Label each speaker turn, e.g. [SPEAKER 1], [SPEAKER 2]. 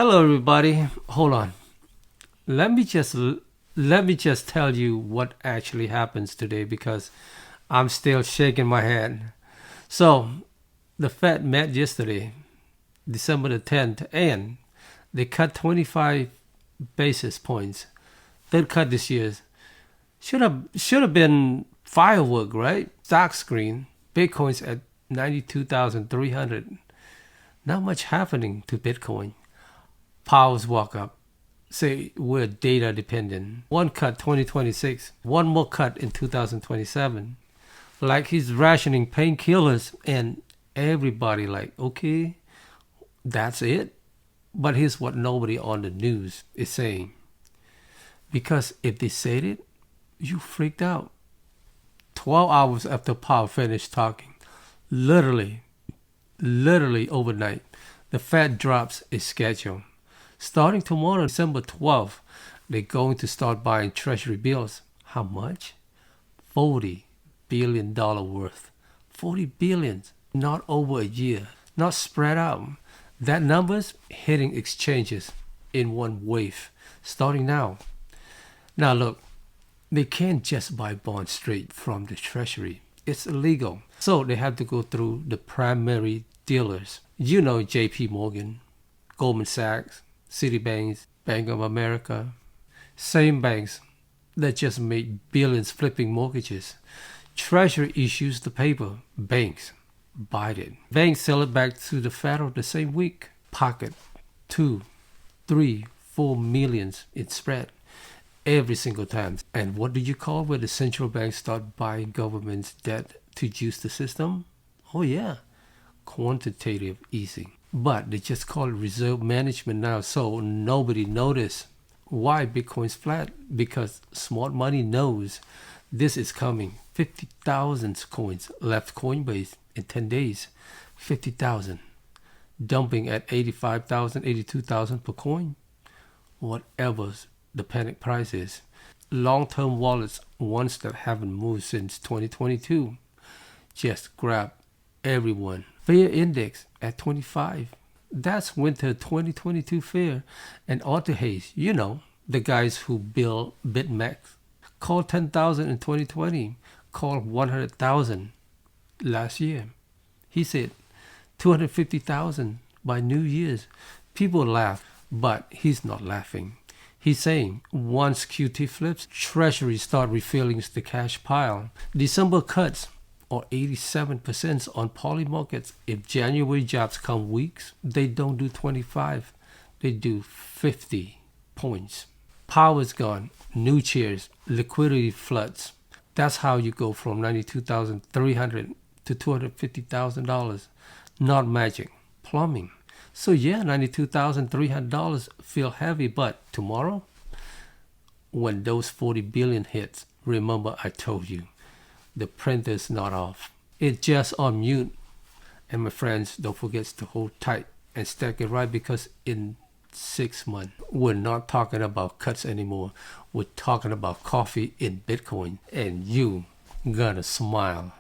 [SPEAKER 1] Hello everybody. Hold on. Let me just tell you what actually happens today because I'm still shaking my head. So, the Fed met yesterday, December the 10th, and they cut 25 basis points. Third cut this year. Should have been firework, right? Stock screen. Bitcoin's at 92,300. Not much happening to Bitcoin. Powell's walk up. Say we're data dependent. One cut 2026. One more cut in 2027. Like he's rationing painkillers and everybody like, okay, that's it. But here's what nobody on the news is saying. Because if they said it, you freaked out. 12 hours after Powell finished talking, literally overnight, the Fed drops its schedule. Starting tomorrow, December 12th, they're going to start buying Treasury bills. How much? $40 billion worth. $40 billion. Not over a year. Not spread out. That number's hitting exchanges in one wave, starting now. Now look, they can't just buy bonds straight from the Treasury. It's illegal. So they have to go through the primary dealers. You know JP Morgan, Goldman Sachs, Citibank, Bank of America. Same banks that just made billions flipping mortgages. Treasury issues the paper. Banks buy it. Banks sell it back to the Federal the same week. Pocket 2, 3, 4 millions in spread every single time. And what do you call when the central banks start buying government's debt to juice the system? Oh yeah, quantitative easing. But they just call it reserve management now, so nobody noticed. Why Bitcoin's flat? Because smart money knows this is coming. 50,000 coins left Coinbase in 10 days. 50,000. Dumping at 85,000, 82,000 per coin. Whatever the panic price is. Long-term wallets, ones that haven't moved since 2022, just grab everyone. Fear index at 25. That's winter 2022 fear. And outta, you know, the guys who build BitMEX, called 10,000 in 2020, called 100,000 last year. He said 250,000 by New Year's. People laugh, but he's not laughing. He's saying once QT flips, Treasury start refilling the cash pile. December cuts or 87% on poly markets. If January jobs come weeks, they don't do 25, they do 50 points. Power's gone, new chairs, liquidity floods. That's how you go from $92,300 to $250,000. Not magic, plumbing. So yeah, $92,300 feel heavy, but tomorrow, when those 40 billion hits, remember I told you, the printer's not off. It's just on mute. And my friends, don't forget to hold tight and stack it right, because in 6 months, we're not talking about cuts anymore. We're talking about coffee in Bitcoin. And you gonna smile.